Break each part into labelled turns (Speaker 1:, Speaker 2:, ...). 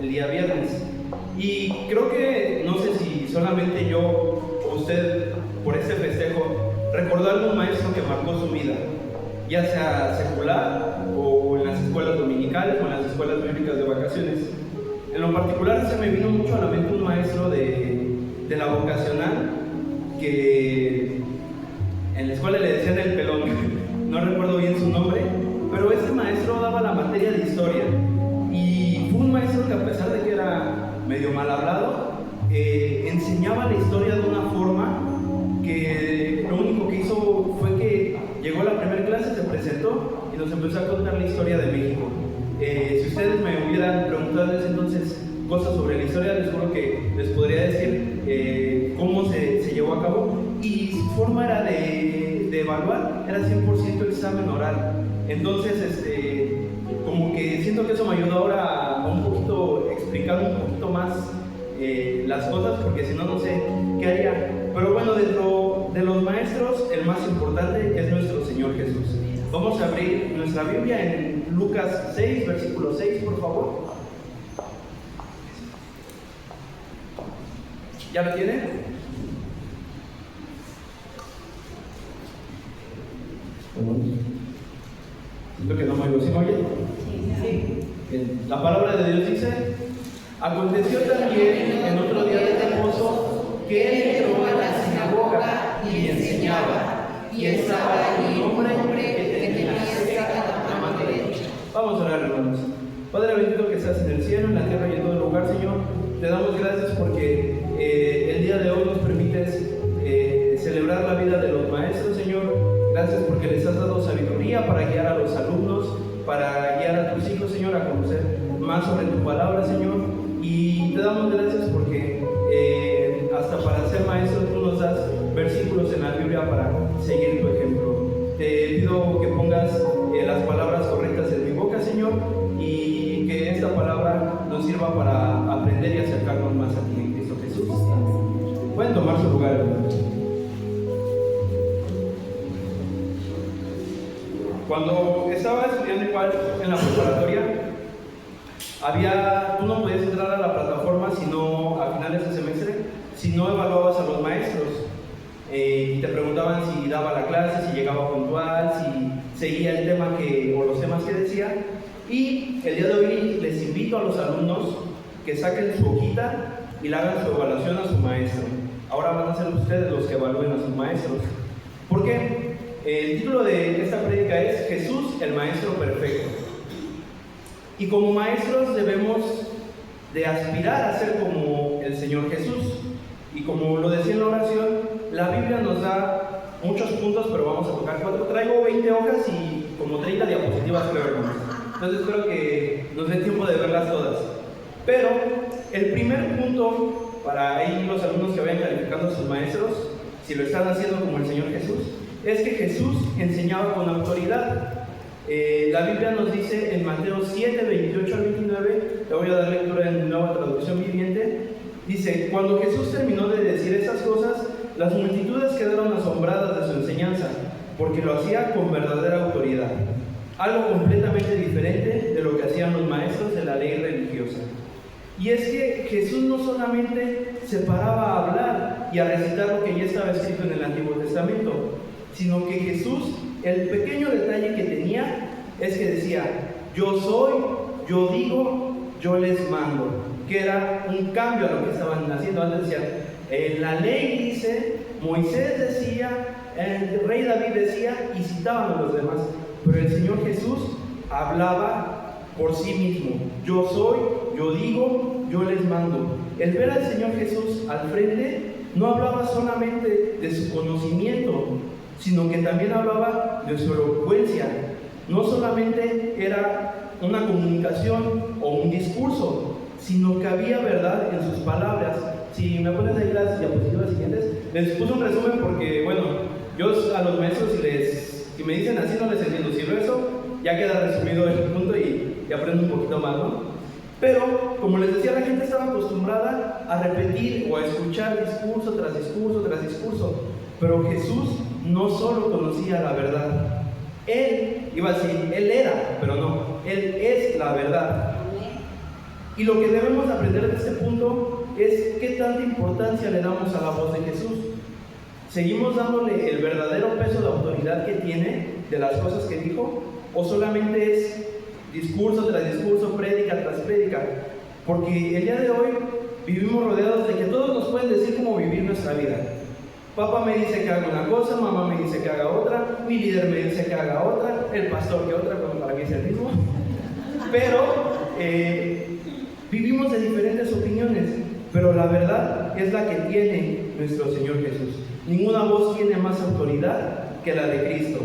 Speaker 1: el día viernes. Y creo que, no sé si solamente yo o usted, por este festejo, recordó algún maestro que marcó su vida, ya sea secular o en las escuelas dominicales o en las escuelas bíblicas de vacaciones. En lo particular se me vino mucho a la mente un maestro de la vocacional que en la escuela le decían el pelón, no recuerdo bien su nombre, pero este maestro daba la materia de historia y fue un maestro que, a pesar de que era medio mal hablado, enseñaba la historia de una forma que lo único que hizo fue que llegó a la primera clase, se presentó y nos empezó a contar la historia de México. Si ustedes me hubieran preguntado en ese entonces cosas sobre la historia, les juro que les podría decir cómo se llevó a cabo, y su forma era de evaluar, era 100% examen oral. Entonces, como que siento que eso me ayudó ahora a un poquito explicar un poquito más las cosas, porque si no, no sé qué haría. Pero bueno, dentro de los maestros, el más importante es nuestro Señor Jesús. Vamos a abrir nuestra Biblia en Lucas 6, versículo 6, por favor. ¿Ya lo tienen? Siento que no me oigo. ¿Sí me oye? Sí. Bien. La palabra de Dios dice: aconteció también en otro día de reposo que él entró a la sinagoga y enseñaba, y estaba allí un hombre que tenía seca la mano derecha. Vamos a orar, hermanos. Padre bendito que estás en el cielo, en la tierra y en todo lugar, Señor, te damos gracias porque el día de hoy nos permites celebrar la vida de los maestros, Señor. Gracias porque les has dado sabiduría para guiar a los alumnos, para guiar a tus hijos, Señor, a conocer más sobre tu palabra, Señor. Y te damos gracias porque hasta para ser maestro tú nos das versículos en la Biblia para seguir tu ejemplo. Te pido que pongas las palabras correctas en mi boca, Señor, y que esta palabra nos sirva para aprender y acercarnos más a ti, en Cristo Jesús. Pueden tomar su lugar, hermanos. Cuando estaba estudiando igual en la preparatoria, tú no podías entrar a la plataforma sino a finales de semestre, si no evaluabas a los maestros. Y te preguntaban si daba la clase, si llegaba puntual, si seguía el tema o los temas que decía. Y el día de hoy les invito a los alumnos que saquen su hojita y le hagan su evaluación a su maestro. Ahora van a ser ustedes los que evalúen a sus maestros. ¿Por qué? El título de esta prédica es Jesús, el Maestro Perfecto. Y como maestros debemos de aspirar a ser como el Señor Jesús. Y como lo decía en la oración, la Biblia nos da muchos puntos, pero vamos a tocar 4. Traigo 20 hojas y como 30 diapositivas, creo, hermanos. Entonces espero que nos dé tiempo de verlas todas. Pero el primer punto para ahí los alumnos que vayan calificando a sus maestros, si lo están haciendo como el Señor Jesús, es que Jesús enseñaba con autoridad. La Biblia nos dice en Mateo 7, 28 al 29, le voy a dar lectura en Nueva Traducción Viviente, dice: cuando Jesús terminó de decir esas cosas, las multitudes quedaron asombradas de su enseñanza, porque lo hacía con verdadera autoridad, algo completamente diferente de lo que hacían los maestros de la ley religiosa. Y es que Jesús no solamente se paraba a hablar y a recitar lo que ya estaba escrito en el Antiguo Testamento, sino que Jesús, el pequeño detalle que tenía es que decía: yo soy, yo digo, yo les mando, que era un cambio a lo que estaban haciendo. Antes decían, la ley dice, Moisés decía, el rey David decía, y citaban a los demás, pero el Señor Jesús hablaba por sí mismo: yo soy, yo digo, yo les mando. El ver al Señor Jesús al frente no hablaba solamente de su conocimiento, sino que también hablaba de su elocuencia. No solamente era una comunicación o un discurso, sino que había verdad en sus palabras. Si me pones ahí las diapositivas siguientes, les puse un resumen porque, bueno, yo a los maestros si me dicen así no les entiendo. Si veo eso, ya queda resumido el punto y aprendo un poquito más, ¿no? Pero, como les decía, la gente estaba acostumbrada a repetir o a escuchar discurso tras discurso tras discurso. Pero Jesús no solo conocía la verdad. Él, iba a decir, Él era, pero no, Él es la verdad. Y lo que debemos aprender de este punto es qué tanta importancia le damos a la voz de Jesús. ¿Seguimos dándole el verdadero peso de autoridad que tiene de las cosas que dijo? ¿O solamente es discurso tras discurso, prédica tras prédica? Porque el día de hoy vivimos rodeados de que todos nos pueden decir cómo vivir nuestra vida. Papá me dice que haga una cosa, mamá me dice que haga otra, mi líder me dice que haga otra, el pastor que otra, cuando para mí es el mismo. Pero vivimos de diferentes opiniones, pero la verdad es la que tiene nuestro Señor Jesús. Ninguna voz tiene más autoridad que la de Cristo.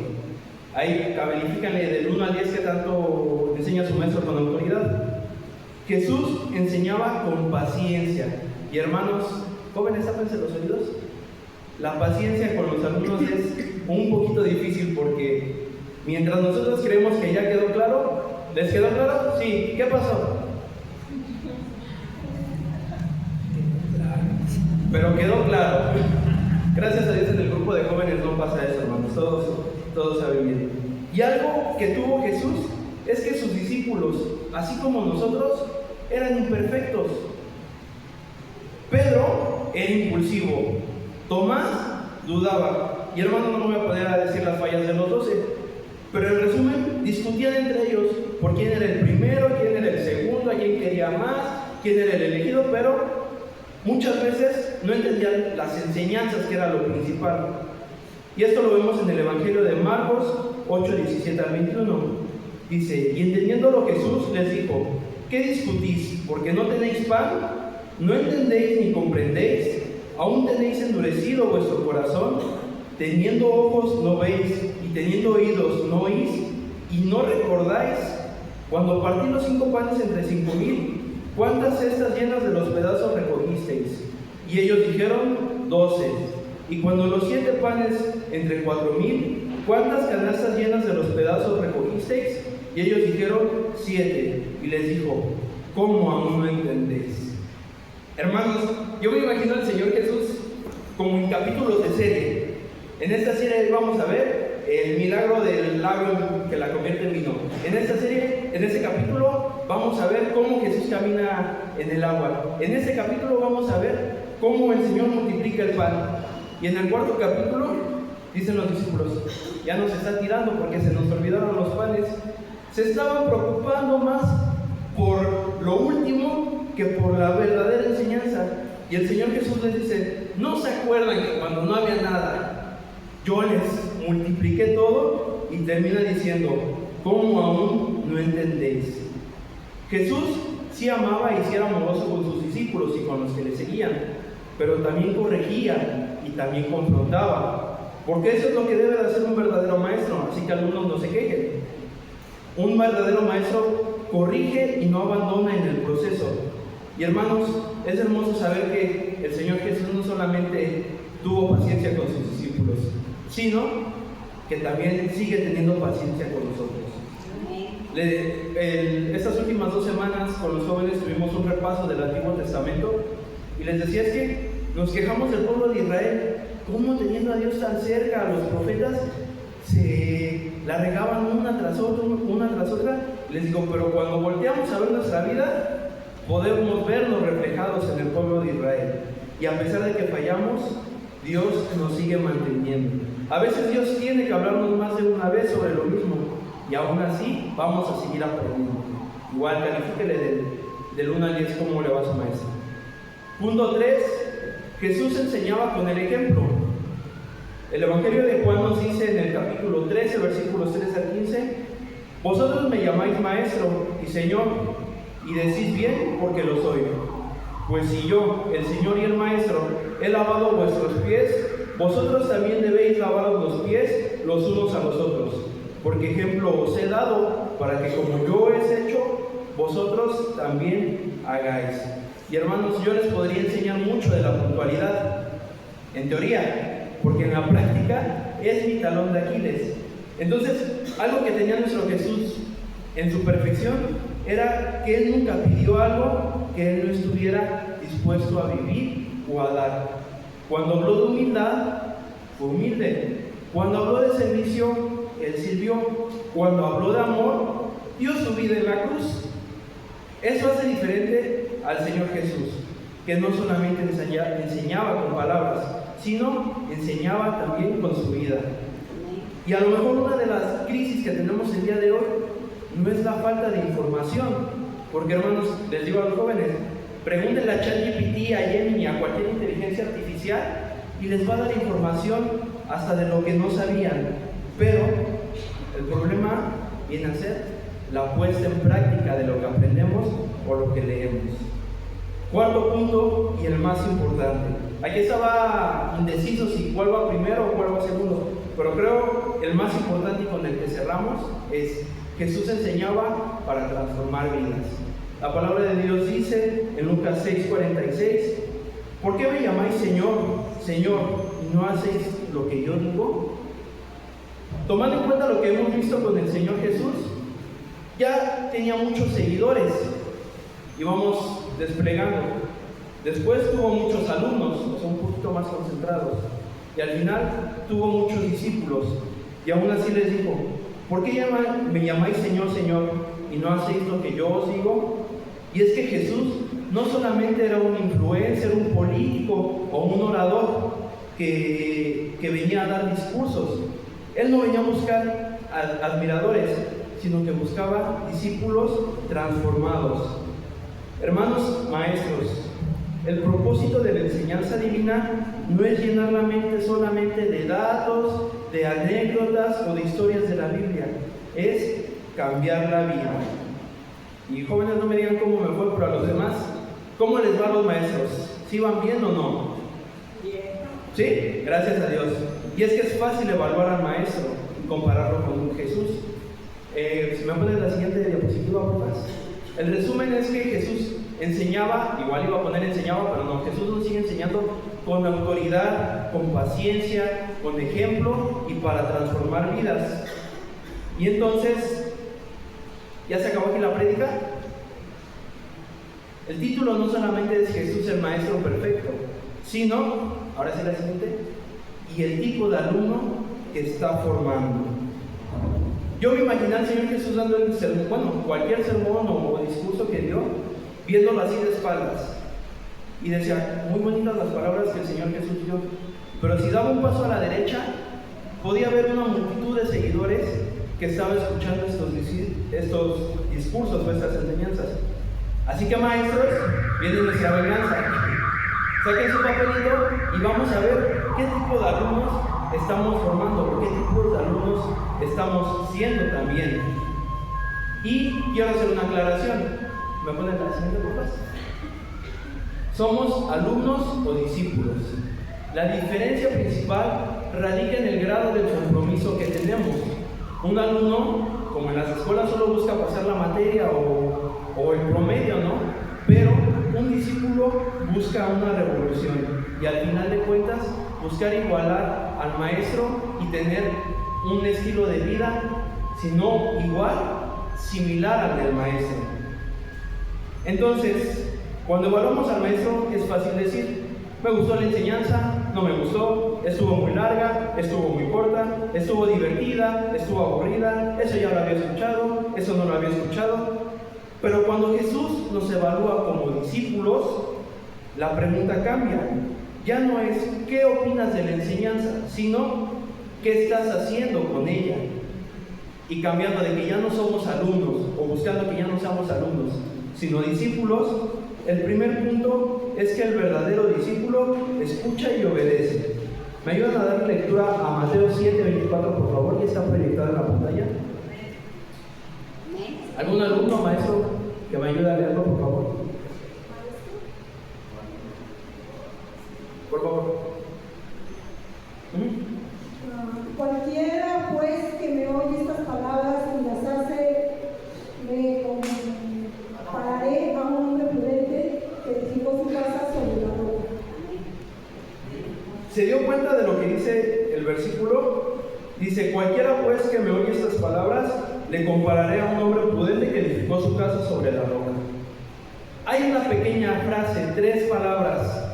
Speaker 1: Ahí califícanle del 1 al 10 que tanto enseña su maestro con autoridad. Jesús enseñaba con paciencia. Y hermanos, jóvenes, tápense los oídos. La paciencia con los alumnos es un poquito difícil porque mientras nosotros creemos que ya quedó claro, ¿les quedó claro? Sí. ¿Qué pasó? Pero quedó claro. Gracias a Dios en el grupo de jóvenes no pasa eso, hermanos. Todos saben bien. Y algo que tuvo Jesús es que sus discípulos, así como nosotros, eran imperfectos. Pedro era impulsivo. Tomás dudaba. Y hermano, no me voy a poner a decir las fallas de los 12. Pero en resumen, discutían entre ellos por quién era el primero, quién era el segundo, a quién quería más, quién era el elegido, pero muchas veces no entendían las enseñanzas, que era lo principal. Y esto lo vemos en el Evangelio de Marcos 8, 17 al 21. Dice: y entendiéndolo Jesús les dijo: ¿qué discutís? ¿Porque no tenéis pan? ¿No entendéis ni comprendéis? ¿Aún tenéis endurecido vuestro corazón? Teniendo ojos no veis, y teniendo oídos no oís, y no recordáis. Cuando partí los 5 panes entre 5,000, ¿cuántas cestas llenas de los pedazos recogisteis? Y ellos dijeron: 12. Y cuando los 7 panes entre 4,000, ¿cuántas canastas llenas de los pedazos recogisteis? Y ellos dijeron: 7. Y les dijo: ¿cómo aún no entendéis? Hermanos, yo me imagino al Señor Jesús como en capítulos de serie. En esta serie vamos a ver el milagro del lago que la convierte en vino. En esta serie, en este capítulo, vamos a ver cómo Jesús camina en el agua. En este capítulo vamos a ver cómo el Señor multiplica el pan. Y en el 4º capítulo, dicen los discípulos: ya nos está tirando porque se nos olvidaron los panes. Se estaban preocupando más por lo último que por la verdadera enseñanza. Y el Señor Jesús les dice: ¿no se acuerdan que cuando no había nada, yo les multipliqué todo? Y termina diciendo: ¿cómo aún no entendéis? Jesús sí amaba y sí era amoroso con sus discípulos y con los que le seguían, pero también corregía y también confrontaba, porque eso es lo que debe de hacer un verdadero maestro. Así que alumnos, no se quejen. Un verdadero maestro corrige y no abandona en el proceso. Y hermanos, es hermoso saber que el Señor Jesús no solamente tuvo paciencia con sus discípulos, sino que también sigue teniendo paciencia con nosotros. Estas últimas 2 semanas con los jóvenes tuvimos un repaso del Antiguo Testamento y les decía: es que nos quejamos del pueblo de Israel, cómo teniendo a Dios tan cerca, a los profetas se la regaban una tras otra. Les digo: pero cuando volteamos a ver nuestra vida, podemos vernos reflejados en el pueblo de Israel. Y a pesar de que fallamos, Dios nos sigue manteniendo. A veces Dios tiene que hablarnos más de una vez sobre lo mismo, y aún así vamos a seguir aprendiendo. Igual califíquele del 1 al 10 cómo le va a su maestro. Punto 3. Jesús enseñaba con el ejemplo. El Evangelio de Juan nos dice en el capítulo 13, versículos 3 al 15: vosotros me llamáis maestro y Señor, y decís bien, porque lo soy. Pues si yo, el Señor y el Maestro, he lavado vuestros pies, vosotros también debéis lavaros los pies los unos a los otros. Porque ejemplo os he dado, para que como yo he hecho, vosotros también hagáis. Y hermanos, yo les podría enseñar mucho de la puntualidad, en teoría, porque en la práctica es mi talón de Aquiles. Entonces, algo que tenía nuestro Jesús en su perfección era que Él nunca pidió algo que Él no estuviera dispuesto a vivir o a dar. Cuando habló de humildad, fue humilde. Cuando habló de servicio, Él sirvió. Cuando habló de amor, dio su vida en la cruz. Eso hace diferente al Señor Jesús, que no solamente enseñaba con palabras, sino enseñaba también con su vida. Y a lo mejor una de las crisis que tenemos el día de hoy no es la falta de información, porque hermanos, les digo a los jóvenes, pregúntenle a ChatGPT, a Gemini, a cualquier inteligencia artificial y les va a dar información hasta de lo que no sabían, pero el problema viene a ser la puesta en práctica de lo que aprendemos o lo que leemos. Cuarto punto y el más importante. Aquí estaba indeciso si cuál va primero o cuál va segundo, pero creo el más importante y con el que cerramos es: Jesús enseñaba para transformar vidas. La palabra de Dios dice en Lucas 6:46: ¿por qué me llamáis Señor, Señor, y no hacéis lo que yo digo? Tomando en cuenta lo que hemos visto con el Señor Jesús, ya tenía muchos seguidores, íbamos desplegando. Después tuvo muchos alumnos, un poquito más concentrados, y al final tuvo muchos discípulos, y aún así les dijo: ¿por qué me llamáis Señor, Señor, y no hacéis lo que yo os digo? Y es que Jesús no solamente era un influencer, un político o un orador que venía a dar discursos. Él no venía a buscar admiradores, sino que buscaba discípulos transformados. Hermanos maestros, el propósito de la enseñanza divina no es llenar la mente solamente de datos, de anécdotas o de historias de la Biblia, es cambiar la vida. Y jóvenes, no me digan cómo me fue, pero a los demás, ¿cómo les va a los maestros? ¿Sí van bien o no? Bien. ¿Sí? Gracias a Dios. Y es que es fácil evaluar al maestro y compararlo con un Jesús. Si me pones la siguiente diapositiva, por favor. El resumen es que Jesús enseñaba, igual iba a poner enseñaba, pero no, Jesús nos sigue enseñando con autoridad, con paciencia, con ejemplo y para transformar vidas. Y entonces, ¿ya se acabó aquí la prédica? El título no solamente es Jesús el Maestro Perfecto, sino, ahora sí la siguiente, y el tipo de alumno que está formando. Yo me imaginé al Señor Jesús dando el sermón, bueno, cualquier sermón o discurso que dio, viéndolo así de espaldas. Y decía, muy bonitas las palabras que el Señor Jesús dio, pero si daba un paso a la derecha, podía haber una multitud de seguidores que estaba escuchando estos discursos o estas enseñanzas. Así que maestros, viene nuestra venganza. Saquen su papelito y vamos a ver qué tipo de alumnos estamos formando, o qué tipo de alumnos estamos siendo también. Y quiero hacer una aclaración. ¿Me ponen la siguiente, por favor? Somos alumnos o discípulos. La diferencia principal radica en el grado de compromiso que tenemos. Un alumno, como en las escuelas, solo busca pasar la materia o el promedio, ¿no? Pero un discípulo busca una revolución y al final de cuentas buscar igualar al maestro y tener un estilo de vida, si no igual, similar al del maestro. Entonces, cuando evaluamos al maestro es fácil decir: me gustó la enseñanza, no me gustó, estuvo muy larga, estuvo muy corta, estuvo divertida, estuvo aburrida, eso ya lo había escuchado, eso no lo había escuchado. Pero cuando Jesús nos evalúa como discípulos, la pregunta cambia. Ya no es ¿qué opinas de la enseñanza?, sino ¿qué estás haciendo con ella? Y cambiando de que ya no somos alumnos, o buscando que ya no seamos alumnos, sino discípulos, el primer punto es que el verdadero discípulo escucha y obedece. ¿Me ayudan a dar lectura a Mateo 7:24, por favor, que está proyectada en la pantalla? ¿Algún alumno, maestro, que me ayude a leerlo, por favor? Por favor.
Speaker 2: Cualquiera, pues, que me oye estas palabras y las hace, me compararé a un hombre prudente que edificó su casa sobre la roca.
Speaker 1: ¿Se dio cuenta de lo que dice el versículo? Dice: cualquiera pues que me oye estas palabras, le compararé a un hombre prudente que edificó su casa sobre la roca. Hay una pequeña frase, 3 palabras,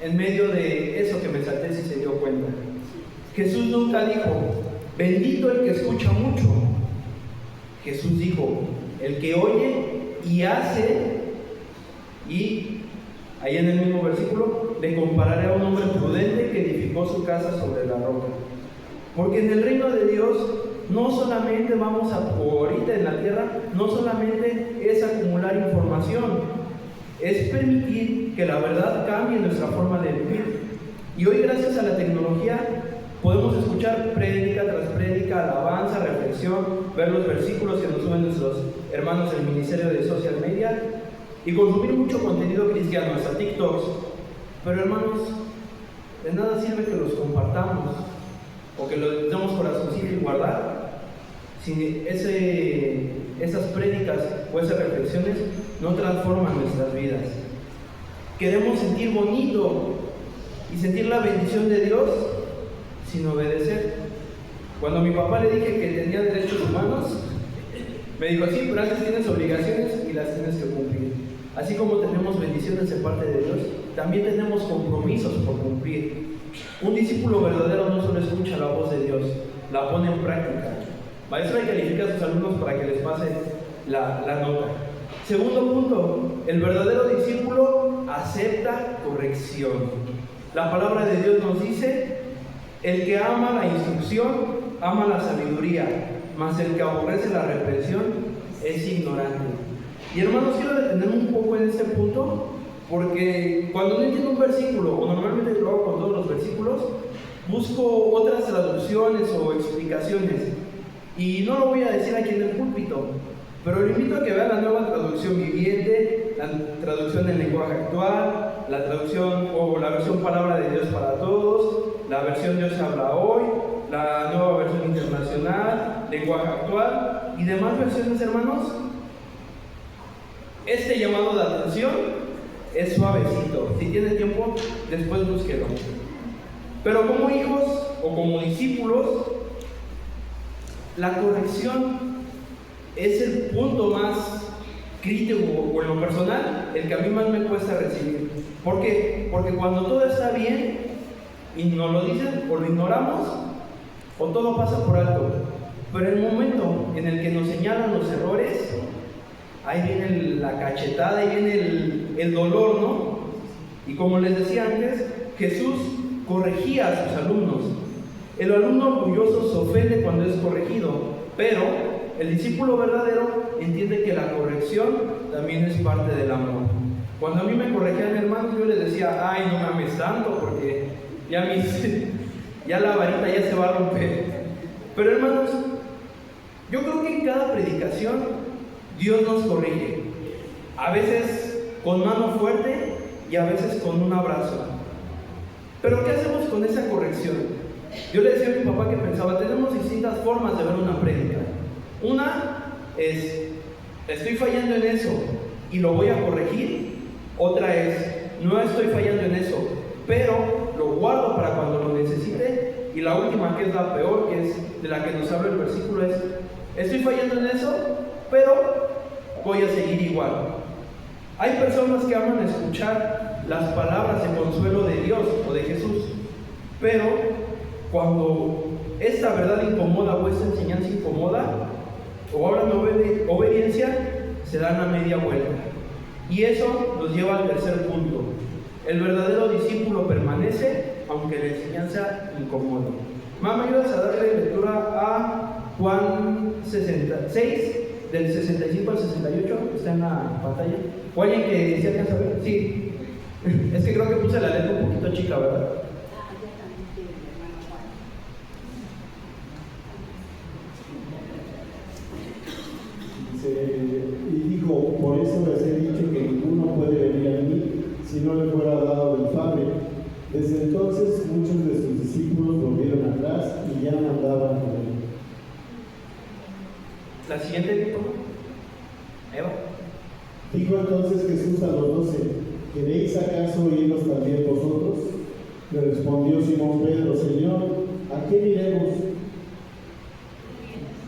Speaker 1: en medio de eso que me salté, si se dio cuenta. Jesús nunca dijo: bendito el que escucha mucho. Jesús dijo: el que oye y hace Y ahí en el mismo versículo, le compararé a un hombre prudente que edificó su casa sobre la roca. Porque en el reino de Dios no solamente vamos a, ahorita en la tierra, no solamente es acumular información, es permitir que la verdad cambie nuestra forma de vivir. Y hoy, gracias a la tecnología, podemos escuchar prédica tras prédica, alabanza, reflexión, ver los versículos que nos suben nuestros hermanos del Ministerio de Social Media y consumir mucho contenido cristiano, hasta TikToks. Pero hermanos, de nada sirve que los compartamos o que los demos corazoncito y guardar si esas prédicas o esas reflexiones no transforman nuestras vidas. Queremos sentir bonito y sentir la bendición de Dios sin obedecer. Cuando a mi papá le dije que tenía derechos humanos, me dijo: sí, pero antes tienes obligaciones y las tienes que cumplir. Así como tenemos bendiciones de parte de Dios, también tenemos compromisos por cumplir. Un discípulo verdadero no solo escucha la voz de Dios, la pone en práctica. Maestra califica a sus alumnos para que les pase la nota. Segundo punto, el verdadero discípulo acepta corrección. La palabra de Dios nos dice: el que ama la instrucción, ama la sabiduría, mas el que aborrece la reprensión es ignorante. Y hermanos, quiero detenerme un poco en este punto, porque cuando no entiendo un versículo, o normalmente lo hago con todos los versículos, busco otras traducciones o explicaciones. Y no lo voy a decir aquí en el púlpito, pero le invito a que vea la nueva traducción viviente, la traducción del lenguaje actual, la traducción o la versión Palabra de Dios para Todos, la versión Dios habla hoy, la nueva versión internacional, lenguaje actual y demás versiones, hermanos. Este llamado de atención es suavecito. Si tiene tiempo, después búsquelo. Pero como hijos o como discípulos, la corrección es el punto más crítico, o en lo personal, el que a mí más me cuesta recibir. ¿Por qué? Porque cuando todo está bien y nos lo dicen, o lo ignoramos, o todo pasa por alto. Pero el momento en el que nos señalan los errores, ahí viene la cachetada, ahí viene el dolor, ¿no? Y como les decía antes, Jesús corregía a sus alumnos. El alumno orgulloso se ofende cuando es corregido, pero el discípulo verdadero entiende que la corrección también es parte del amor. Cuando a mí me corregían hermanos, yo les decía: ay, no me ames tanto, porque ya la varita ya se va a romper. Pero hermanos, yo creo que en cada predicación Dios nos corrige, a veces con mano fuerte y a veces con un abrazo. Pero ¿qué hacemos con esa corrección? Yo le decía a mi papá que pensaba: tenemos distintas formas de ver una prédica. Una es: estoy fallando en eso y lo voy a corregir. Otra es: no estoy fallando en eso, pero lo guardo para cuando lo necesite. Y la última, que es la peor, que es de la que nos habla el versículo, es: estoy fallando en eso, pero voy a seguir igual. Hay personas que aman escuchar las palabras de consuelo de Dios o de Jesús, pero cuando esta verdad incomoda o esta enseñanza incomoda o hablan de obediencia, se dan a media vuelta. Y eso nos lleva al tercer punto: el verdadero discípulo permanece aunque la enseñanza incomode. Mamá, ¿me ayudas a darle lectura a Juan 66, del 65 al 68? Está en la pantalla. ¿O alguien que se alcanza a ver? Sí. Es que creo que puse la letra un poquito chica, ¿verdad?
Speaker 3: Y dijo: por eso les he dicho que ninguno puede venir a mí si no le fuera dado del Padre. Desde entonces muchos de sus discípulos volvieron atrás y ya no andaban con él.
Speaker 1: La siguiente, Eva.
Speaker 3: Dijo entonces Jesús a los 12: ¿queréis acaso irnos también vosotros? Le respondió Simón Pedro: Señor, ¿a quién iremos?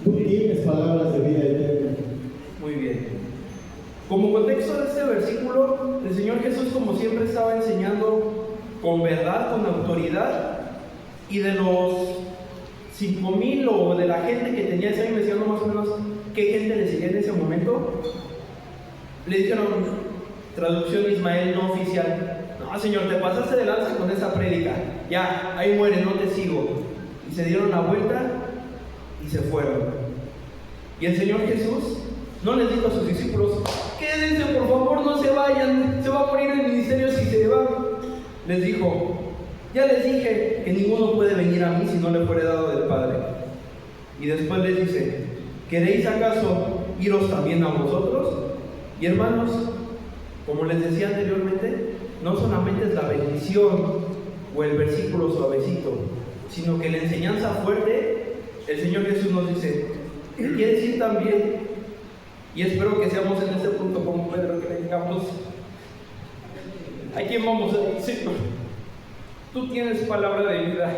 Speaker 3: Tú tienes palabras de vida eterna.
Speaker 1: Muy bien. Como contexto de este versículo, el Señor Jesús, como siempre, estaba enseñando con verdad, con autoridad, y de los 5,000 o de la gente que tenía esa investigación, más o menos qué gente le seguía en ese momento, le dijeron: traducción Ismael no oficial. No, Señor, te pasaste de lanza con esa prédica. Ya, ahí muere, no te sigo. Y se dieron la vuelta y se fueron. Y el Señor Jesús no les dijo a sus discípulos: quédense, por favor, no se vayan, se va a morir el ministerio si se van. Les dijo: ya les dije que ninguno puede venir a mí si no le fuere dado del Padre. Y después les dice: ¿queréis acaso iros también a vosotros? Y hermanos, como les decía anteriormente, no solamente es la bendición o el versículo suavecito, sino que la enseñanza fuerte, el Señor Jesús nos dice: ¿quieres ir también? Y espero que seamos en este punto como Pedro, que le digamos: ¿a quién vamos a decir? Tú tienes palabra de vida.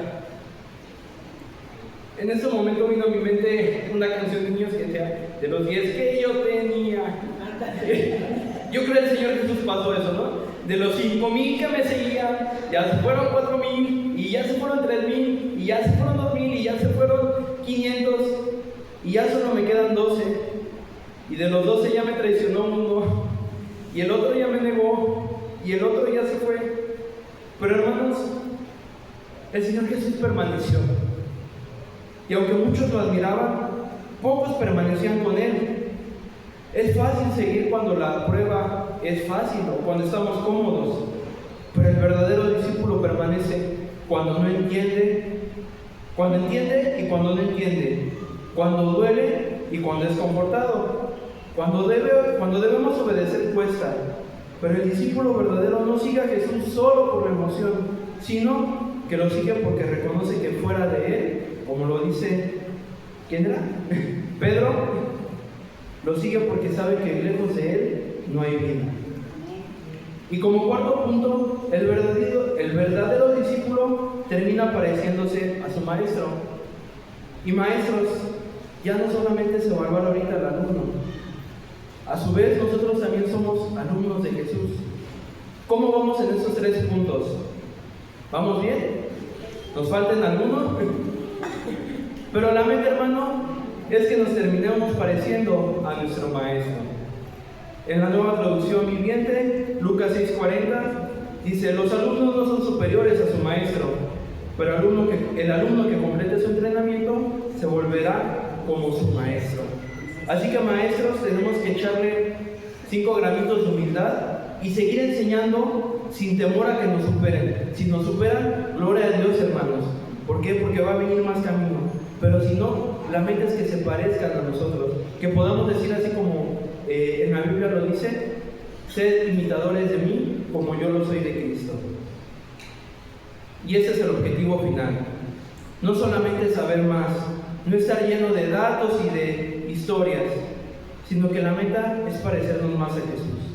Speaker 1: En ese momento vino a mi mente una canción de niños que decía: de los 10 que yo tenía. Yo creo que el Señor Jesús pasó eso, ¿no? De los 5,000 que me seguían, ya se fueron 4,000, y ya se fueron 3,000, y ya se fueron 2,000, y ya se fueron 500, y ya solo me quedan 12. Y de los 12 ya me traicionó uno, y el otro ya me negó, y el otro ya se fue. Pero hermanos, el Señor Jesús permaneció. Y aunque muchos lo admiraban, pocos permanecían con Él. Es fácil seguir cuando la prueba es fácil o cuando estamos cómodos, pero el verdadero discípulo permanece cuando no entiende, cuando entiende y cuando no entiende, cuando duele y cuando es confortado, cuando debemos obedecer cuesta. Pero el discípulo verdadero no sigue a Jesús solo por la emoción, sino que lo sigue porque reconoce que fuera de Él, como lo dice, ¿quién era? Pedro. Lo sigue porque sabe que lejos de Él no hay vida. Y como cuarto punto, el verdadero discípulo termina pareciéndose a su maestro. Y maestros, ya no solamente se evalúa ahorita al alumno. A su vez, nosotros también somos alumnos de Jesús. ¿Cómo vamos en estos 3 puntos? ¿Vamos bien? ¿Nos faltan algunos? Pero la meta, hermano, es que nos terminemos pareciendo a nuestro maestro. En la Nueva Traducción Viviente, Lucas 6:40, dice: los alumnos no son superiores a su maestro, pero el alumno que complete su entrenamiento se volverá como su maestro. Así que, maestros, tenemos que echarle 5 granitos de humildad y seguir enseñando sin temor a que nos superen. Si nos superan, gloria a Dios, hermanos. ¿Por qué? Porque va a venir más camino. Pero si no, la meta es que se parezcan a nosotros, que podamos decir así como en la Biblia lo dice: sed imitadores de mí como yo lo soy de Cristo. Y ese es el objetivo final. No solamente saber más, no estar lleno de datos y de historias, sino que la meta es parecernos más a Jesús.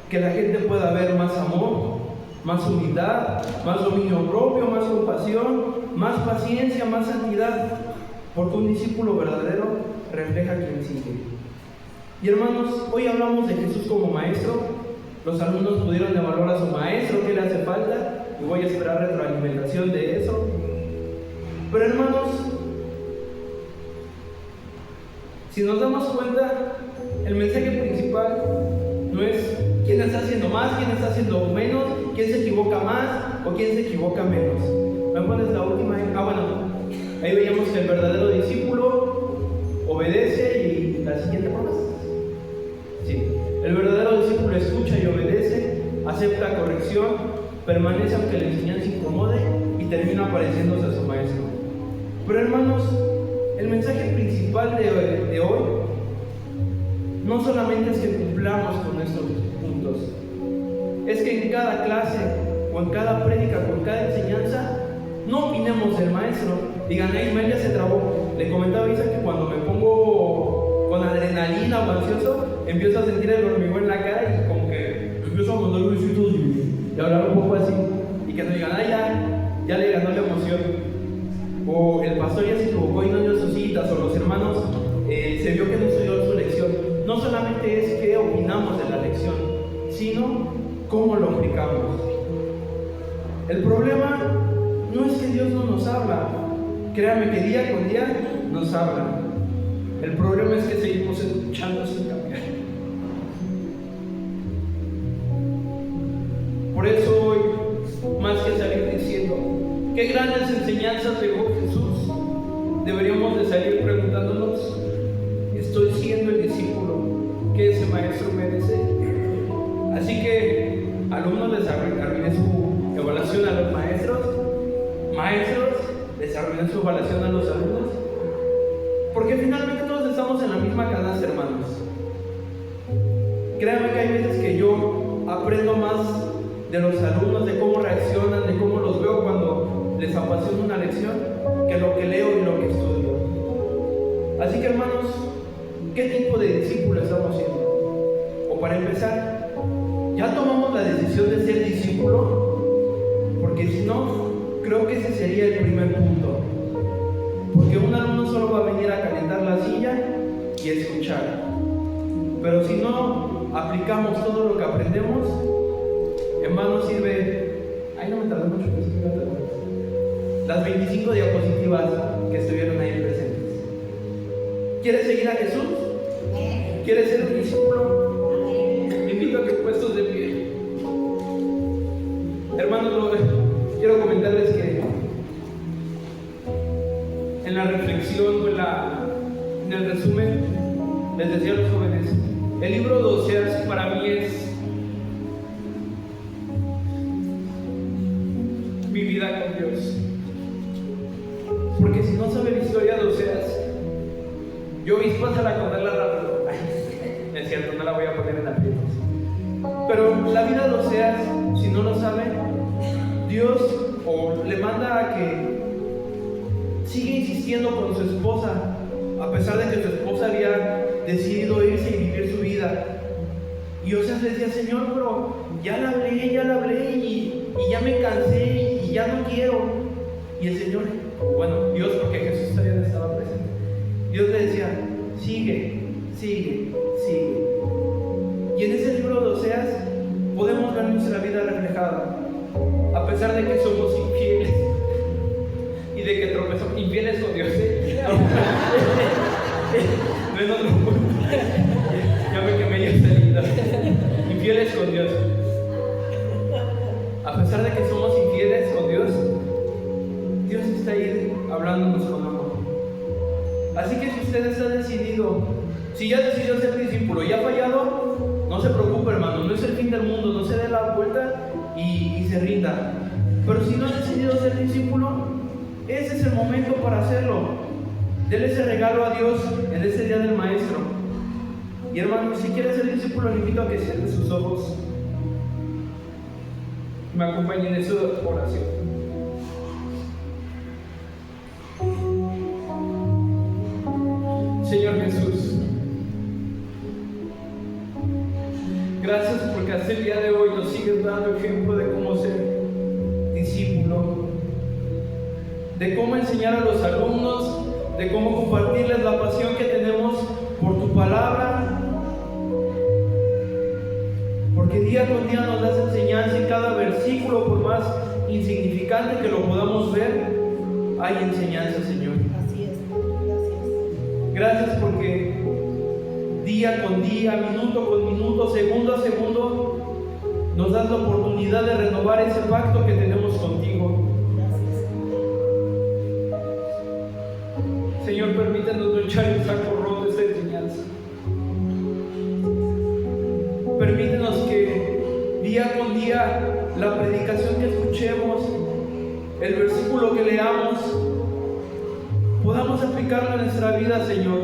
Speaker 1: Que la gente pueda ver más amor, más humildad, más dominio propio, más compasión, más paciencia, más santidad, porque un discípulo verdadero refleja a quien sigue. Y hermanos, hoy hablamos de Jesús como maestro. Los alumnos pudieron evaluar a su maestro, qué le hace falta, y voy a esperar retroalimentación de eso. Pero hermanos, si nos damos cuenta, el mensaje principal no es quién está haciendo más, quién está haciendo menos, quién se equivoca más o quién se equivoca menos. ¿Me pones la última? Ahí veíamos que el verdadero discípulo obedece y la siguiente promesa. Sí, el verdadero discípulo escucha y obedece, acepta corrección, permanece aunque la enseñanza incomode y termina pareciéndose a su maestro. Pero hermanos, el mensaje principal de hoy no solamente es que cumplamos con nuestros puntos, es que en cada clase o en cada prédica o en cada enseñanza no opinemos del maestro. Digan: Ismael ya se trabó. Le comentaba a Isa que cuando me pongo con adrenalina o ansioso, empiezo a sentir el hormigón en la cara y como que empiezo a mandar besitos y hablar un poco así, y que nos digan: ya le ganó la emoción. O el pastor ya se equivocó y no dio sus citas, o los hermanos se vio que no estudió su lección. No solamente es que opinamos de la lección, sino cómo lo aplicamos. El problema no es que Dios no nos habla. Créame que día con día nos habla. El problema es que seguimos escuchando sin cambiar. Por eso hoy, más que salir diciendo qué grandes enseñanzas dejó Jesús, deberíamos de salir preguntándonos: ¿estoy siendo el discípulo que ese maestro merece? Así que, alumnos, les arruiné su evaluación a los maestros. Maestros, les arruiné su evaluación a los alumnos. Porque finalmente todos estamos en la misma canasta, hermanos. Créanme que hay veces que yo aprendo más de los alumnos, de cómo reaccionan, de cómo los veo cuando les apasiona una lección, que lo que leo y lo que estudio. Así que, hermanos, ¿qué tipo de discípulo estamos siendo? O para empezar, ¿ya tomamos la decisión de ser discípulo? Porque si no, creo que ese sería el primer punto. Porque un alumno solo va a venir a calentar la silla y escuchar. Pero si no aplicamos todo lo que aprendemos, en vano sirve. Ay, no me tardé mucho, las 25 diapositivas que estuvieron ahí presentes. ¿Quieres seguir a Jesús? ¿Quieres ser un discípulo? Te invito a que puestos de pie. Hermanos, quiero comentarles que en la reflexión o en el resumen, les decía a los jóvenes, el libro de Oseas para mí es mi vida con Dios. Porque si no sabe la historia de Oseas, yo pásala a contarla rápido. Es cierto, no la voy a poner en aprietos. Pero la vida de Oseas, si no lo sabe, Dios le manda a que siga insistiendo con su esposa, a pesar de que su esposa había decidido irse y vivir su vida. Y Oseas le decía: Señor, pero ya la hablé y ya me cansé y ya no quiero. Y el Señor, bueno, Dios, porque Jesús todavía no estaba presente, Dios le decía: sigue. Y en ese libro de Oseas podemos ver nuestra vida reflejada, a pesar de que somos infieles y de que tropezamos. Infieles con Dios, no es otro punto. Ya me quemé yo saliendo. Infieles con Dios. A pesar de que somos infieles con Dios, Dios está ahí hablándonos con amor. Así que si usted está decidido, si ya decidió ser discípulo y ha fallado, no se preocupe, hermano, no es el fin del mundo, no se dé la vuelta y se rinda. Pero si no ha decidido ser discípulo, ese es el momento para hacerlo. Dele ese regalo a Dios en este día del Maestro. Y hermano, si quiere ser discípulo, le invito a que cierre sus ojos, me acompañen en su oración. Señor Jesús, gracias porque hasta el día de hoy nos sigues dando ejemplo de cómo ser discípulo, de cómo enseñar a los alumnos, de cómo compartirles la pasión que tenemos por tu palabra, porque día con día nos das enseñanza y cada versículo, por más insignificante que lo podamos ver, hay enseñanza, Señor.
Speaker 2: Así es.
Speaker 1: Gracias porque día con día, minuto con minuto, segundo a segundo, nos das la oportunidad de renovar ese pacto que tenemos contigo. Señor, permítanos no echar el saco roto de esta enseñanza. Permítenos que día con día la predicación que escuchemos, el versículo que leamos, podamos aplicarlo en nuestra vida, Señor.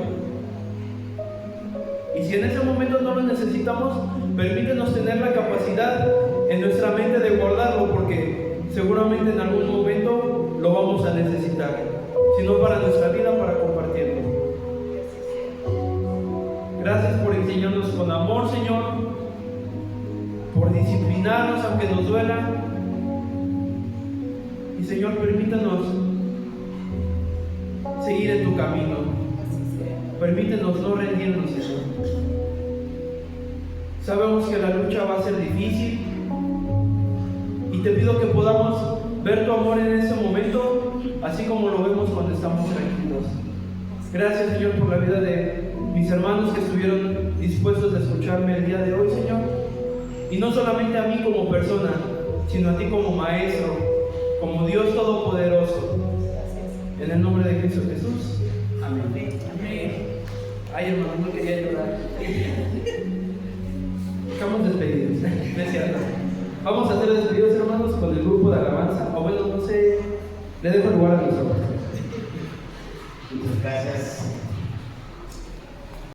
Speaker 1: Y si en ese momento no lo necesitamos, permítenos tener la capacidad en nuestra mente de guardarlo, porque seguramente en algún momento lo vamos a necesitar, sino para nuestra vida, para compartirlo. Gracias por enseñarnos con amor, Señor, por disciplinarnos aunque nos duela. Y Señor, permítanos seguir en tu camino. Permítenos no rendirnos, Señor. Sabemos que la lucha va a ser difícil y te pido que podamos ver tu amor en ese momento, así como lo vemos cuando estamos tranquilos. Gracias, Señor, por la vida de mis hermanos que estuvieron dispuestos a escucharme el día de hoy, Señor. Y no solamente a mí como persona, sino a ti como Maestro, como Dios Todopoderoso. En el nombre de Cristo Jesús. Amén. Ay, hermano, no quería llorar. Estamos despedidos. No es cierto. Vamos a ser despedidos, hermanos, con el grupo de alabanza. O bueno, no sé, le dejo el lugar a los ojos.
Speaker 4: Muchas gracias.